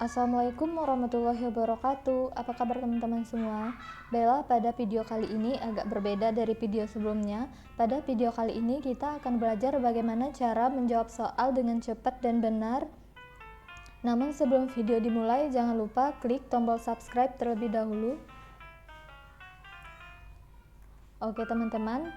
Assalamualaikum warahmatullahi wabarakatuh. Apa kabar teman-teman semua? Baiklah, pada video kali ini agak berbeda dari video sebelumnya. Pada video kali ini kita akan belajar bagaimana cara menjawab soal dengan cepat dan benar. Namun sebelum video dimulai, jangan lupa klik tombol subscribe terlebih dahulu. Oke teman-teman,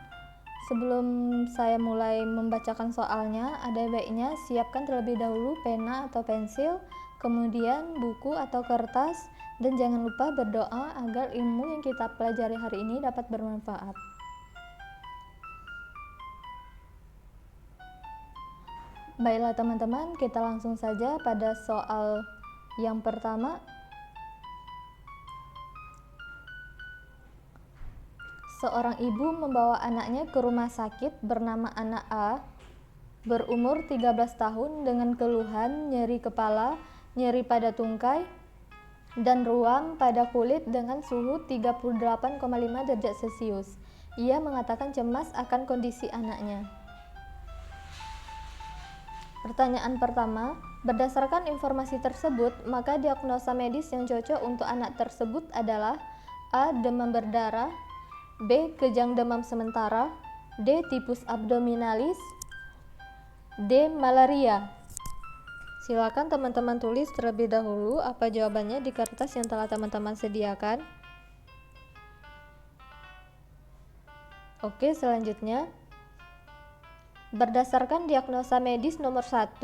sebelum saya mulai membacakan soalnya, ada baiknya siapkan terlebih dahulu pena atau pensil, kemudian buku atau kertas, dan jangan lupa berdoa agar ilmu yang kita pelajari hari ini dapat bermanfaat. Baiklah teman-teman, kita langsung saja pada soal yang pertama. Seorang ibu membawa anaknya ke rumah sakit bernama anak A, berumur 13 tahun dengan keluhan nyeri kepala, nyeri pada tungkai, dan ruam pada kulit dengan suhu 38,5 derajat Celcius. Ia mengatakan cemas akan kondisi anaknya. Pertanyaan pertama, berdasarkan informasi tersebut, maka diagnosa medis yang cocok untuk anak tersebut adalah A. Demam berdarah, B. Kejang demam sementara, D. Tifus abdominalis, D. Malaria. Silakan teman-teman tulis terlebih dahulu apa jawabannya di kertas yang telah teman-teman sediakan. Oke, selanjutnya. Berdasarkan diagnosa medis nomor 1,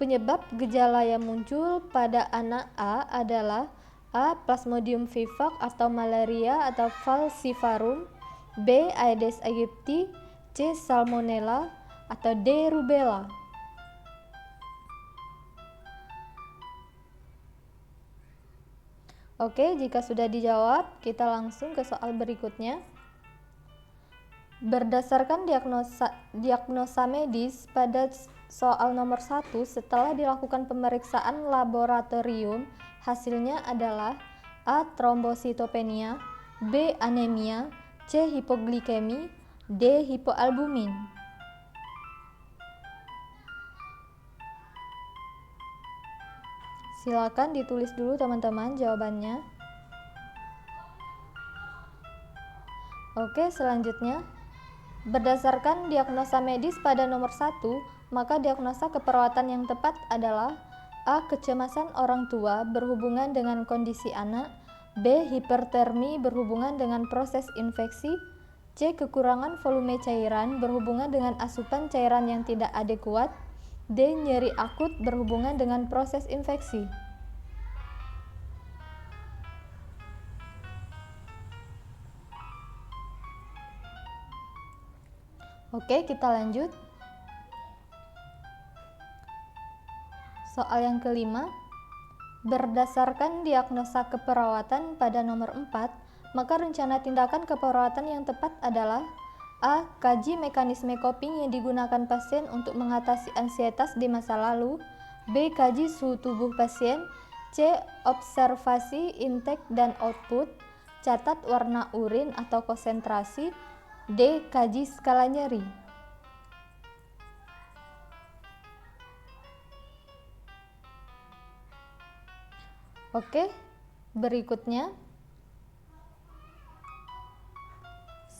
penyebab gejala yang muncul pada anak A adalah A. Plasmodium vivax atau malaria atau falciparum, B. Aedes aegypti, C. Salmonella, atau D. rubella. Oke, jika sudah dijawab, kita langsung ke soal berikutnya. Berdasarkan diagnosa medis pada soal nomor 1, setelah dilakukan pemeriksaan laboratorium, hasilnya adalah A. Trombositopenia, B. Anemia, C. Hipoglikemi, D. Hipoalbumin. Silakan ditulis dulu teman-teman jawabannya. Oke, selanjutnya. Berdasarkan diagnosa medis pada nomor 1, maka diagnosa keperawatan yang tepat adalah A. Kecemasan orang tua berhubungan dengan kondisi anak, B. Hipertermi berhubungan dengan proses infeksi, C. Kekurangan volume cairan berhubungan dengan asupan cairan yang tidak adekuat, D. Nyeri akut berhubungan dengan proses infeksi. Oke, kita lanjut. Soal yang kelima, berdasarkan diagnosa keperawatan pada nomor 4, maka rencana tindakan keperawatan yang tepat adalah A. Kaji mekanisme coping yang digunakan pasien untuk mengatasi ansietas di masa lalu, B. Kaji suhu tubuh pasien, C. Observasi intake dan output, catat warna urin atau konsentrasi, D. Kaji skala nyeri. Oke, berikutnya.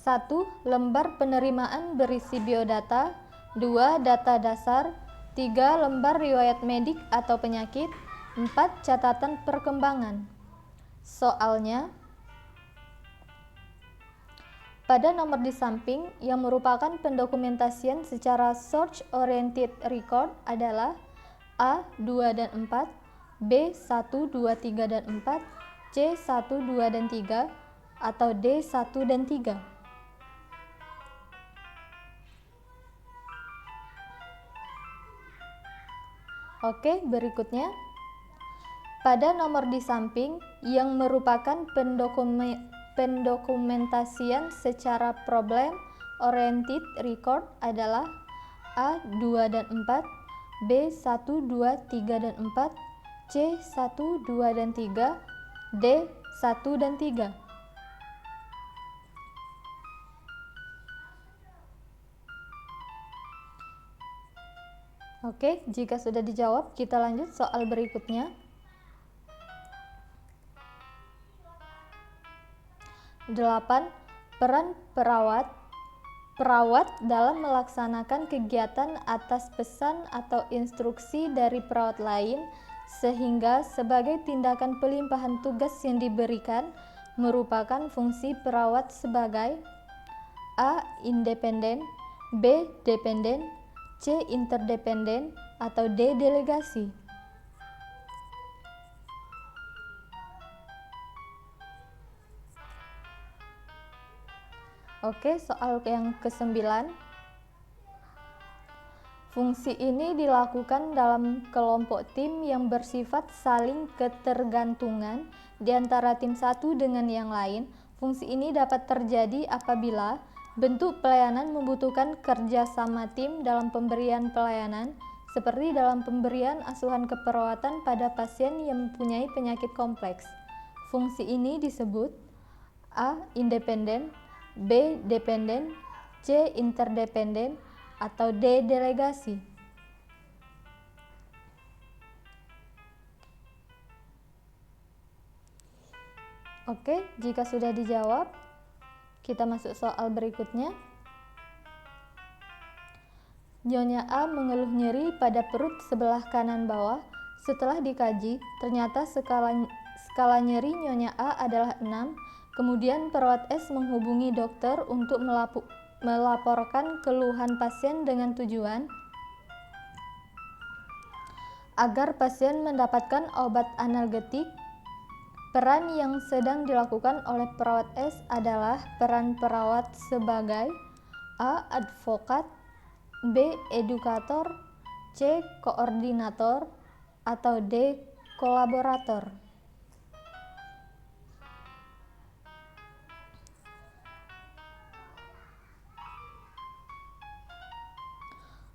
1. Lembar penerimaan berisi biodata, 2. Data dasar, 3. Lembar riwayat medik atau penyakit, 4. Catatan perkembangan. Soalnya, pada nomor di samping yang merupakan pendokumentasian secara search oriented record adalah A. 2 dan 4, B. 1, 2, 3 dan 4, C. 1, 2 dan 3, atau D. 1 dan 3. Oke, berikutnya. Pada nomor di samping yang merupakan pendokumentasian secara problem oriented record adalah A. 2 dan 4, B. 1, 2, 3 dan 4, C. 1, 2 dan 3, D. 1 dan 3. Oke, jika sudah dijawab, kita lanjut soal berikutnya. 8. Peran perawat dalam melaksanakan kegiatan atas pesan atau instruksi dari perawat lain, sehingga sebagai tindakan pelimpahan tugas yang diberikan merupakan fungsi perawat sebagai A. Independen, B. Dependen, C. Interdependen, atau D. Delegasi. Oke, soal yang ke-9. Fungsi ini dilakukan dalam kelompok tim yang bersifat saling ketergantungan di antara tim satu dengan yang lain. Fungsi ini dapat terjadi apabila bentuk pelayanan membutuhkan kerjasama tim dalam pemberian pelayanan, seperti dalam pemberian asuhan keperawatan pada pasien yang mempunyai penyakit kompleks. Fungsi ini disebut A. Independen, B. Dependen, C. Interdependen, atau D. Delegasi. Oke, jika sudah dijawab, kita masuk soal berikutnya. Nyonya A mengeluh nyeri pada perut sebelah kanan bawah. Setelah dikaji, ternyata skala nyeri Nyonya A adalah 6. Kemudian perawat S menghubungi dokter untuk melaporkan keluhan pasien dengan tujuan agar pasien mendapatkan obat analgetik. Peran yang sedang dilakukan oleh perawat S adalah peran perawat sebagai A. Advokat, B. Edukator, C. Koordinator, atau D. Kolaborator.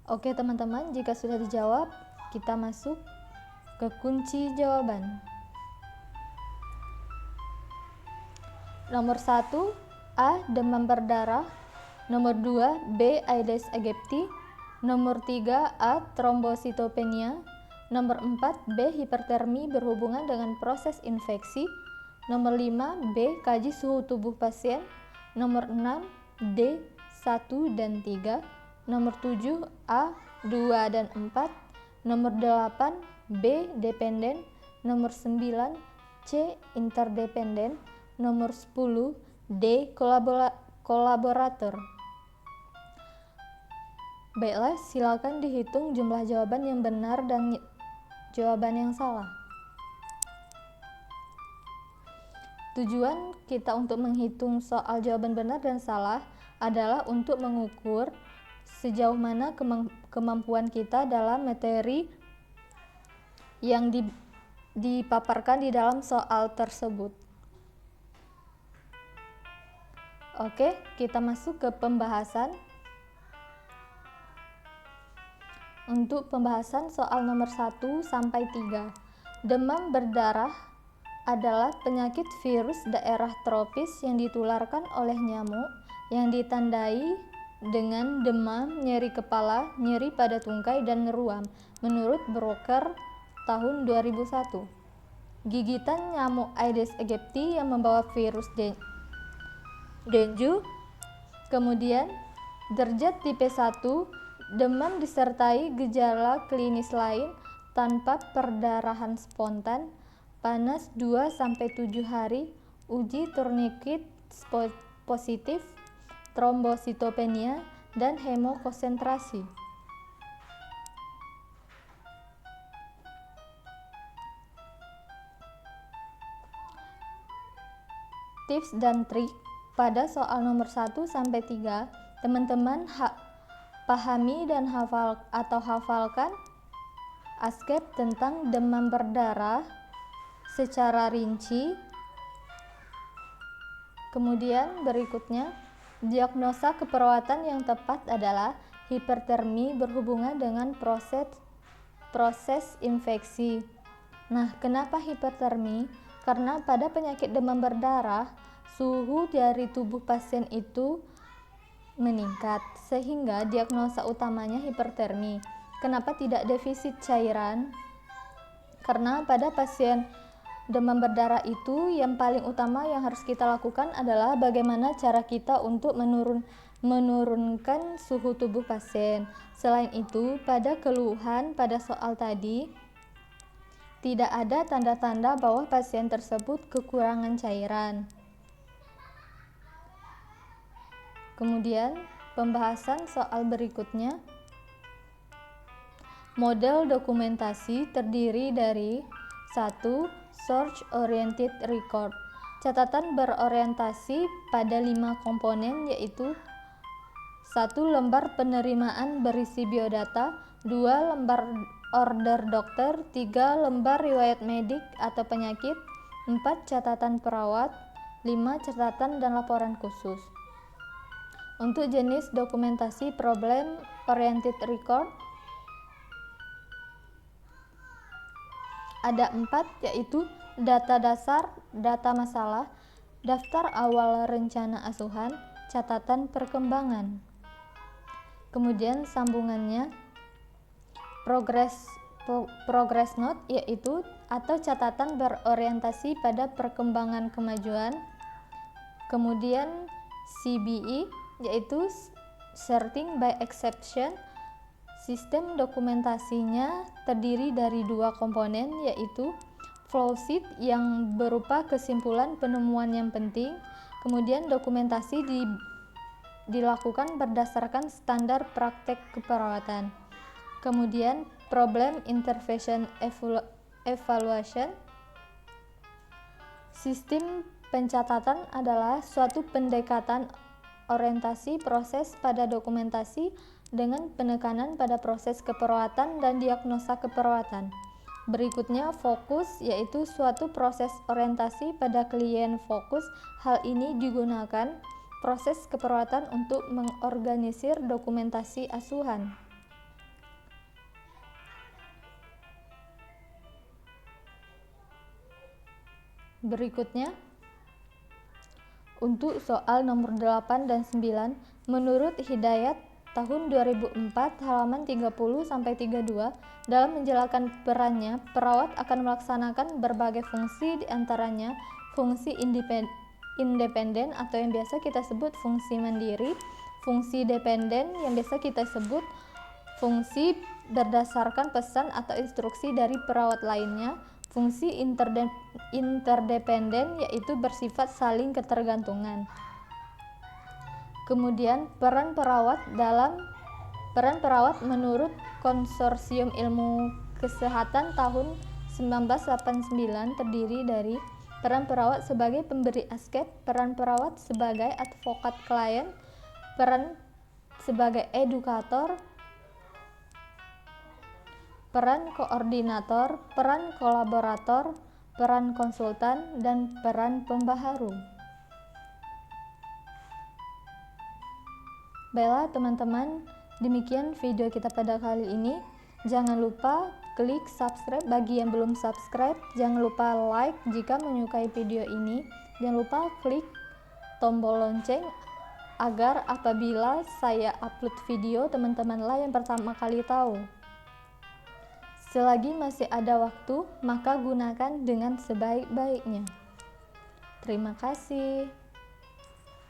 Oke teman-teman, jika sudah dijawab, kita masuk ke kunci jawaban. Nomor 1, A. Demam berdarah. Nomor 2, B. Aedes aegypti. Nomor 3, A. Trombositopenia. Nomor 4, B. Hipertermi berhubungan dengan proses infeksi. Nomor 5, B. Kaji suhu tubuh pasien. Nomor 6, D. 1 dan 3. Nomor 7, A. 2 dan 4. Nomor 8, B. Dependen. Nomor 9, C. Interdependen. Nomor 10, D. Kolaborator. Baiklah, silakan dihitung jumlah jawaban yang benar dan jawaban yang salah. Tujuan kita untuk menghitung soal jawaban benar dan salah adalah untuk mengukur sejauh mana kemampuan kita dalam materi yang dipaparkan di dalam soal tersebut. Oke, kita masuk ke pembahasan. Untuk pembahasan soal nomor 1 sampai 3. Demam berdarah adalah penyakit virus daerah tropis yang ditularkan oleh nyamuk yang ditandai dengan demam, nyeri kepala, nyeri pada tungkai, dan ruam, menurut Broker tahun 2001. Gigitan nyamuk Aedes aegypti yang membawa virus dengue. Kemudian, derajat tipe 1, demam disertai gejala klinis lain tanpa perdarahan spontan, panas 2-7 hari, uji tourniquet positif, trombositopenia, dan hemokonsentrasi. Tips dan trik pada soal nomor 1 sampai 3, teman-teman pahami dan hafalkan aspek tentang demam berdarah secara rinci. Kemudian berikutnya, diagnosa keperawatan yang tepat adalah hipertermi berhubungan dengan proses infeksi. Nah, kenapa hipertermi? Karena pada penyakit demam berdarah, suhu dari tubuh pasien itu meningkat, sehingga diagnosa utamanya hipertermi. Kenapa tidak defisit cairan? Karena pada pasien demam berdarah itu yang paling utama yang harus kita lakukan adalah bagaimana cara kita untuk menurunkan suhu tubuh pasien. Selain itu, pada keluhan pada soal tadi, tidak ada tanda-tanda bahwa pasien tersebut kekurangan cairan. Kemudian, pembahasan soal berikutnya. Model dokumentasi terdiri dari 1. Search Oriented Record. Catatan berorientasi pada 5 komponen, yaitu 1. Lembar penerimaan berisi biodata, 2. Lembar order dokter, 3. Lembar riwayat medik atau penyakit, 4. Catatan perawat, 5. Catatan dan laporan khusus. Untuk jenis dokumentasi Problem Oriented Record ada 4, yaitu data dasar, data masalah, daftar awal rencana asuhan, catatan perkembangan. Kemudian sambungannya progress note, yaitu atau catatan berorientasi pada perkembangan kemajuan. Kemudian CBE, yaitu sorting by exception. Sistem dokumentasinya terdiri dari 2 komponen, yaitu flowsheet yang berupa kesimpulan penemuan yang penting. Kemudian dokumentasi dilakukan berdasarkan standar praktek keperawatan. Kemudian problem intervention evaluation. Sistem pencatatan adalah suatu pendekatan orientasi proses pada dokumentasi dengan penekanan pada proses keperawatan dan diagnosa keperawatan. Berikutnya fokus, yaitu suatu proses orientasi pada klien fokus. Hal ini digunakan proses keperawatan untuk mengorganisir dokumentasi asuhan. Berikutnya, untuk soal nomor 8 dan 9, menurut Hidayat tahun 2004 halaman 30-32, dalam menjalankan perannya, perawat akan melaksanakan berbagai fungsi, diantaranya fungsi independen atau yang biasa kita sebut fungsi mandiri, fungsi dependen yang biasa kita sebut fungsi berdasarkan pesan atau instruksi dari perawat lainnya, fungsi interdependen yaitu bersifat saling ketergantungan. Kemudian peran perawat menurut Konsorsium Ilmu Kesehatan tahun 1989 terdiri dari peran perawat sebagai pemberi ASKEP, peran perawat sebagai advokat klien, peran sebagai edukator, peran koordinator, peran kolaborator, peran konsultan, dan peran pembaharu. Baiklah teman-teman, demikian video kita pada kali ini. Jangan lupa klik subscribe bagi yang belum subscribe. Jangan lupa like jika menyukai video ini. Jangan lupa klik tombol lonceng agar apabila saya upload video, teman-temanlah yang pertama kali tahu. Selagi masih ada waktu, maka gunakan dengan sebaik-baiknya. Terima kasih.